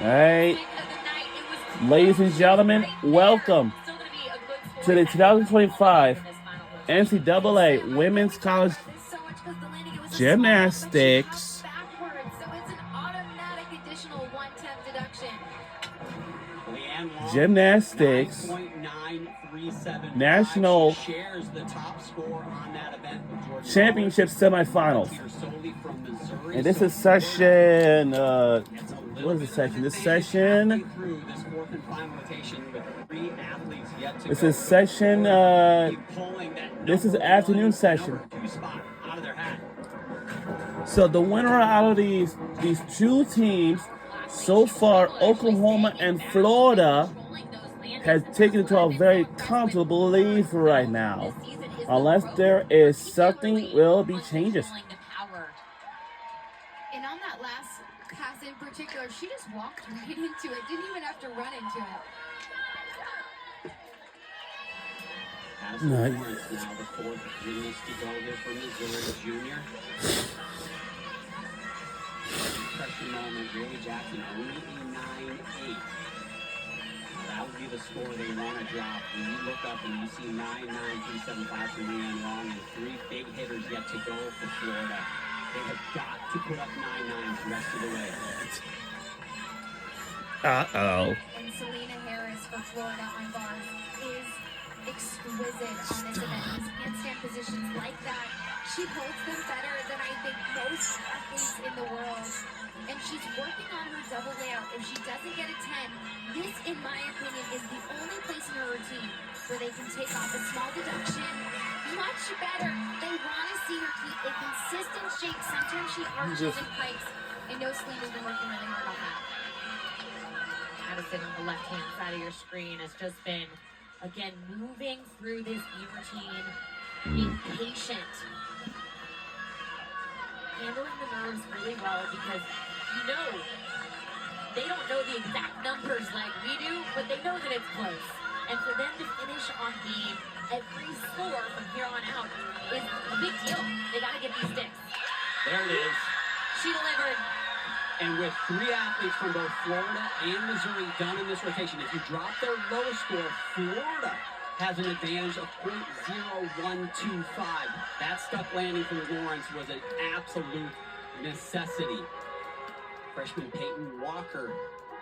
All right. Ladies and gentlemen, welcome to the 2025 NCAA Women's College Gymnastics National Championship Semifinals. And this is session, what is the session? This is session, this is afternoon session. So the winner out of these two teams so far, Oklahoma and Florida, has taken it to a very comfortable lead right now. Unless there is something will be changes. And on that last pass in particular, she just walked right into it. Didn't even have to run into it. Nice. Now the fourth gymnast to go here for Missouri junior. Pressure moment, Bailey Jackson only a 9-8. That would be the score they want to drop. When you look up and you see 9-9, 3-7-5 from Leanne Long and three big hitters yet to go for Florida. They have got to put up 9-9 the rest of the way. Uh-oh. And Selena Harris for Florida on bars is exquisite on this event. These handstand positions like that, she holds them better than I think most athletes in the world. And she's working on her double layout. If she doesn't get a 10, this, in my opinion, is the only place in her routine where they can take off a small deduction. Much better. They want to see her keep a consistent shape. Sometimes she arches and pikes. I know Selena's been working really hard on that. Addison on the left-hand side of your screen has just been, again, moving through this routine, being patient, handling the nerves really well because you know they don't know the exact numbers like we do, but they know that it's close. And for them to finish on beam every score from here on out is a big deal. They got to get these sticks. There it is. She delivered. And with three athletes from both Florida and Missouri done in this rotation, if you drop their low score, Florida has an advantage of .0125. That stuck landing for Lawrence was an absolute necessity. Freshman Peyton Walker,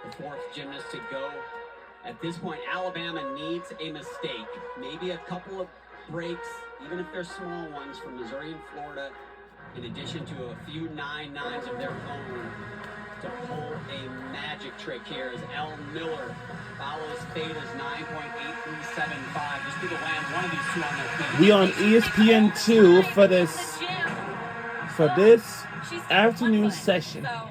the fourth gymnast to go. At this point, Alabama needs a mistake. Maybe a couple of breaks, even if they're small ones, from Missouri and Florida, in addition to a few 9-9s of their own, to pull a magic trick here as Elle Miller follows Theta's 9.8375. Just need to land one of these two on their feet. We on ESPN2 for this afternoon session. So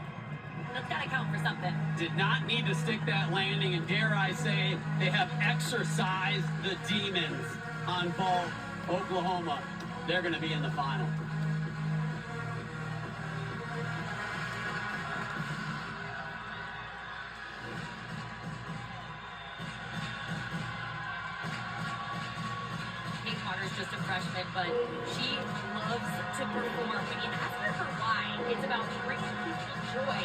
that's got to count for something. Did not need to stick that landing, and dare I say, they have exercised the demons on ball. Oklahoma, they're going to be in the final. Just a freshman, but she loves to perform. When you ask her why, it's about bringing people joy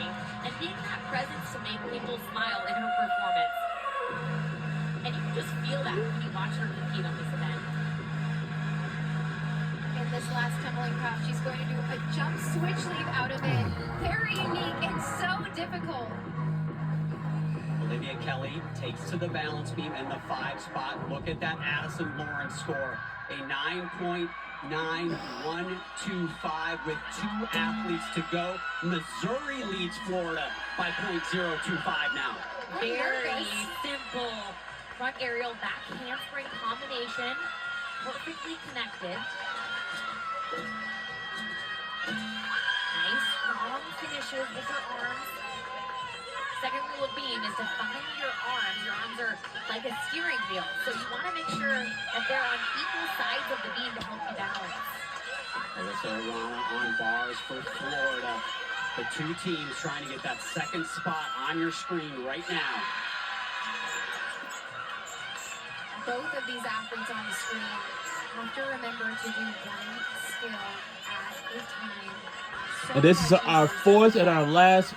and being that presence to make people smile in her performance. And you can just feel that when you watch her compete on this event. In this last tumbling prop, she's going to do a jump switch leap out of it. Very unique and so difficult. Olivia Kelly takes to the balance beam in the 5 spot. Look at that Addison Lawrence score. A 9.9125 with 2 athletes to go. Missouri leads Florida by .025 now. Very simple front aerial back handspring combination. Perfectly connected. Nice strong finishes with her arms. Second rule of beam is to find your arms. Your arms are like a steering wheel, so you want to make sure that they're on equal sides of the beam to help you balance. Alyssa Arana on bars for Florida. The two teams trying to get that second spot on your screen right now. Both of these athletes on the screen have to remember to do one skill at a time. And this is our fourth and our last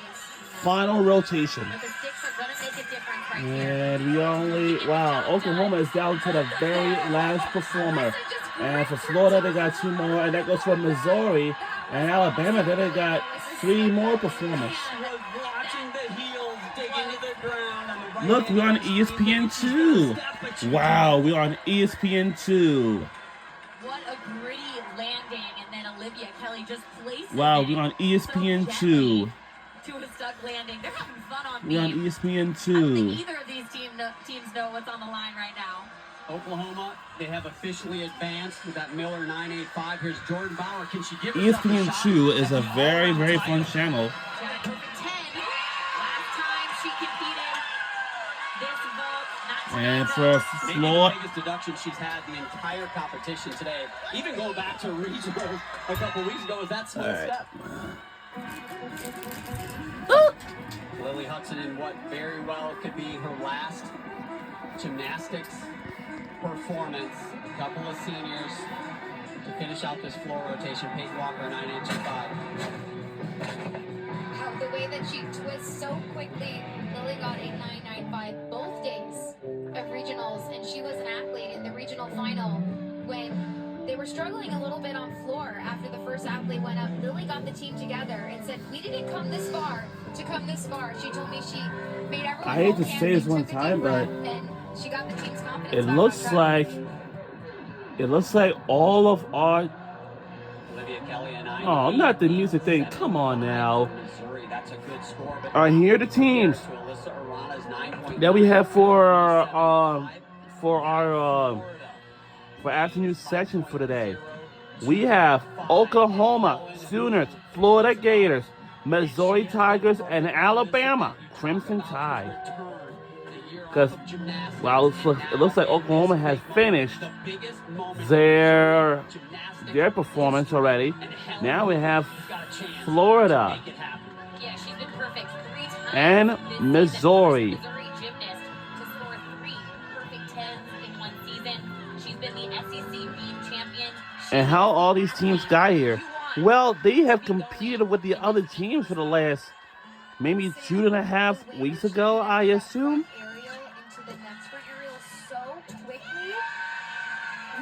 final rotation. But the sticks are going to make a difference right here. And we only, wow, Oklahoma is down to the very last performer. And for Florida, they got 2 more. And that goes for Missouri. And Alabama, they got 3 more performers. Was watching the heels dig into the ground on the right Look, we're on hand. ESPN2. Wow, we're on ESPN2. What a gritty landing, and then Olivia Kelly just places Wow, it we're on so ESPN2. gently to a stuck landing. They're having fun on We're on beam. I don't think ESPN2. either of these teams know what's on the line right now. Oklahoma, they have officially advanced with that Miller 985. Here's Jordan Bauer. Can she give herself a shot? ESPN2 is a very, very fun channel. She had a perfect 10. Last time she competed this vault, not tonight, And though. for Maybe the Florida, biggest deduction she's had the entire competition today. Even going back to regionals a couple weeks ago, was that small step. Lily Hudson in what very well could be her last gymnastics performance. A couple of seniors to finish out this floor rotation. Peyton Walker, 9.85. How the way that she twists so quickly. Lily got a 9.95 both days of regionals, and she was an athlete in the regional final when they were struggling a little bit on floor after the first athlete went up. Lily got the team together and said, "We didn't come this far to come this far." She told me she made everyone. I hate to hold hands say this and one took a deep time, but breath, and she got the team's confidence it back on looks like all of our, Olivia Kelly and I. oh, not the music thing. Come on now. Missouri, that's a good score. But All right, here are the teams that we have for our for afternoon section for today. We have Oklahoma Sooners, Florida Gators, Missouri Tigers, and Alabama Crimson Tide. Because, well, it looks like Oklahoma has finished their performance already. Now we have Florida Yeah, she's been perfect 3 times and this season. Missouri. Missouri gymnast to score 3 perfect 10s in one season. She's been the SEC beam champion. And how all these teams got here? Well, they have competed with the other teams for the last maybe 2.5 weeks ago, I assume. Aerial into the next front aerial so quickly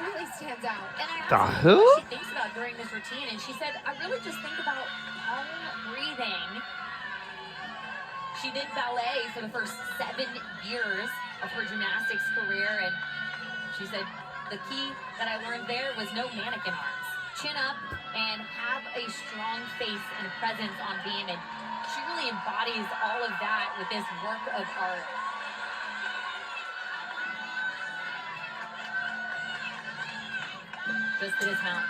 really stands out. And I The asked her who? what she thinks about during this routine, and she said, "I really just think about calm breathing." She did ballet for the first 7 years of her gymnastics career, and she said the key that I learned there was no mannequin arms. Chin up and have a strong face and presence on beam, and she really embodies all of that with this work of art. Just to dismount.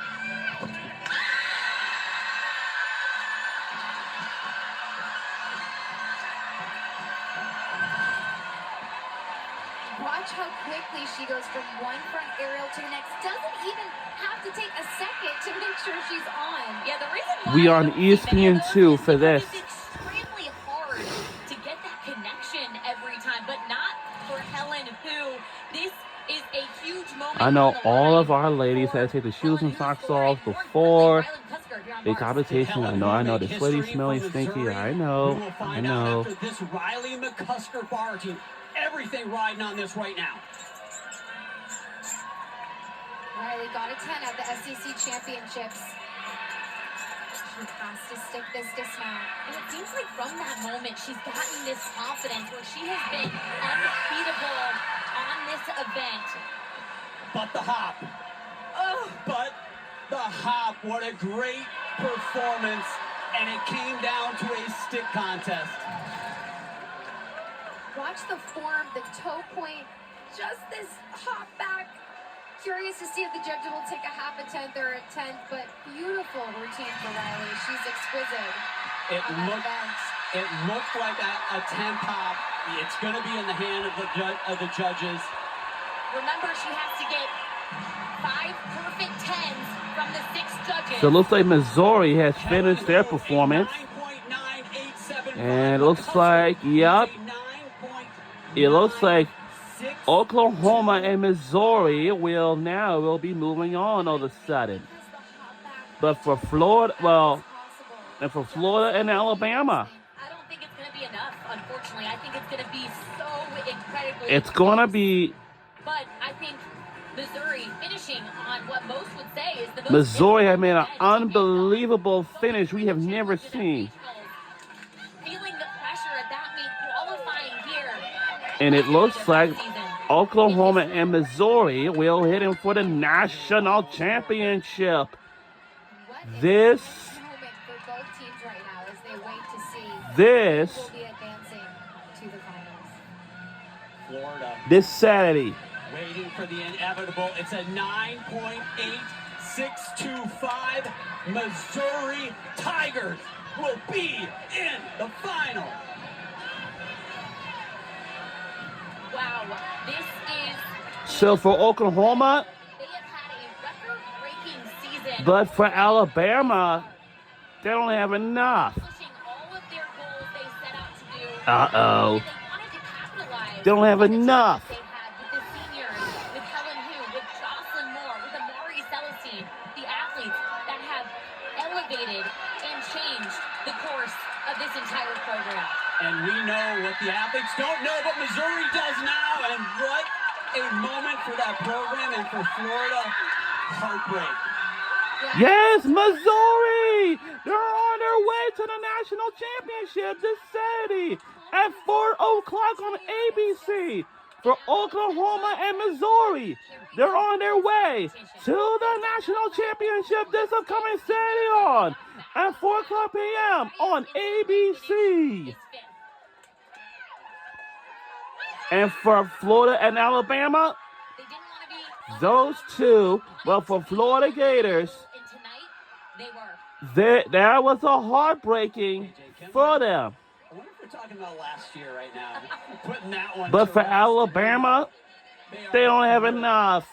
Watch how quickly she goes from one front aerial to the next. Doesn't even have to take a second to make sure she's on. Yeah, the reason why We are on I don't see many of those ESPN2 is for because this. It's extremely hard to get that connection every time, but not for Helen, who this is a huge moment. I know on the all line of our ladies for had to take the shoes Helen, and socks who's scoring. off More before importantly, Rylan Cusker here on the Mars. competition. I know, they're sweaty, smelly, stinky. I know, We will I find out know. after this Riley McCusker bar team. Everything riding on this right now. Riley got a 10 at the SEC championships. She has to stick this dismount. And it seems like from that moment, she's gotten this confidence where she has been undefeatable on this event. But the hop. Oh, but the hop. What a great performance. And it came down to a stick contest. Watch the form, the toe point, just this hop back. Curious to see if the judges will take a half a tenth or a tenth, but beautiful routine for Riley. She's exquisite. It on that looked, event. it looked like a 10 hop. It's going to be in the hand of the judges. Remember, she has to get 5 perfect 10s from the 6 judges. So it looks like Missouri has finished their performance. And it looks like, yep, it looks like Oklahoma and Missouri will be moving on all of a sudden. But for Florida, well, and for Florida and Alabama, I don't think it's going to be an think it's going to be so incredibly It's going to be But I think Missouri finishing on what most would say is the most Missouri have made an difficult edge to make, though. unbelievable finish we have never Championship seen. regionals, feeling the pressure of that mean qualifying here. And it looks like Season. Oklahoma and Missouri will hit him for the national championship. What This a moment for both teams right now as they wait to see This who will be advancing to the finals. Florida this Saturday. waiting for the inevitable. It's a 9.8625. Missouri Tigers will be in the final. Wow, this is. So for Oklahoma, They have had a record-breaking season. but for Alabama, they don't have enough. Pushing all of their goals they set out to do. Uh-oh. And they wanted to capitalize. They don't have on the enough. talent they had with the seniors, with Helen Hu, with Jocelyn Moore, with Amari Celestine, the athletes that have elevated and changed the course of this entire program. And we know what the athletes don't know, but Missouri does now. And what a moment for that program and for Florida. Heartbreak. Yes, Missouri! They're on their way to the national championship this Saturday at 4 o'clock on ABC for Oklahoma and Missouri. They're on their way to the national championship this upcoming Saturday on at 4 o'clock p.m. on ABC. And for Florida and Alabama, They didn't want to be those two, well, for Florida Gators, and tonight they were. that was a heartbreaking for them. I wonder if we're talking about last year right now. Putting that one But to for rest. Alabama, they don't have enough.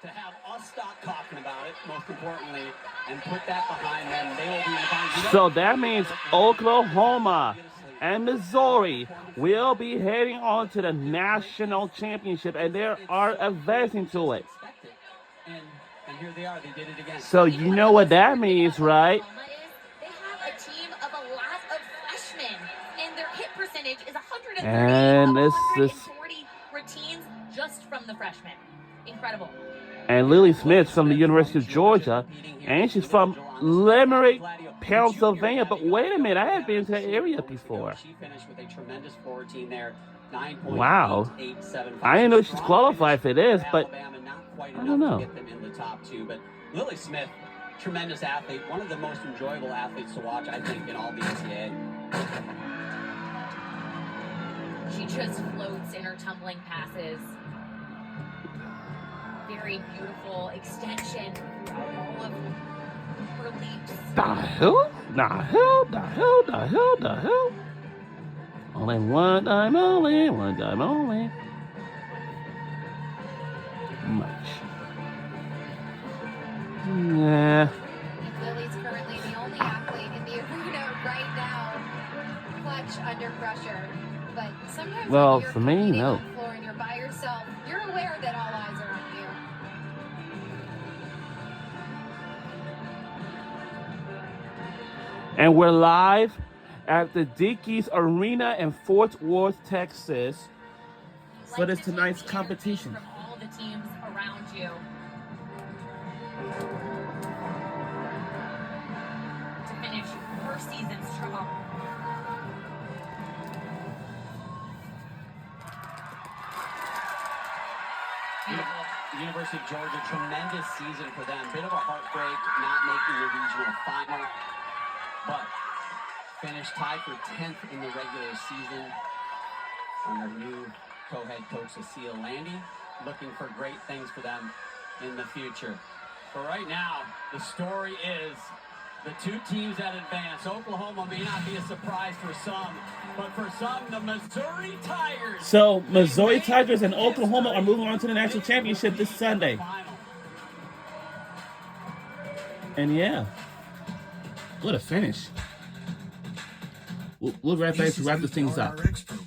To have us stop talking about it, most importantly, and put that behind them, they will be in the final. So that means Oklahoma and Missouri will be heading on to the national championship, and they are advancing to it. And here they are. They did it again. So you know what that means, right? Oklahoma is, they have a team of a lot of freshmen, and their hit percentage is 130 And of this is 140 routines just from the freshmen. Incredible. and Lily Smith from the University of Georgia, and she's from Limerick, Pennsylvania. But wait a minute, I had been to that area before. She finished with a tremendous forward team there. Wow. I didn't know she's qualified for this, but I don't know. Get them in the top two, but Lily Smith, tremendous athlete, one of the most enjoyable athletes to watch, I think, in all the NCAA. She just floats in her tumbling passes. Very beautiful extension throughout all of her leaps. The hell? Only one time only. Much. Nah. Lily's currently the only athlete in the arena right now, clutch under pressure. But sometimes Well, when you're for me, competing no. on the floor and you're by yourself, you're aware that all eyes are on you. And we're live at the Dickies Arena in Fort Worth, Texas, for this tonight's competition. From all the teams around you. To finish her season strong. University of Georgia, tremendous season for them. Bit of a heartbreak not making the regional final, but finished tied for 10th in the regular season under new co-head coach Cecile Landy. Looking for great things for them in the future. But right now, the story is the two teams that advance. Oklahoma may not be a surprise for some, but for some, the Missouri Tigers. So Missouri Tigers and Oklahoma are moving on to the national championship this Sunday. And yeah, what a finish. We'll be right back to wrap these things up.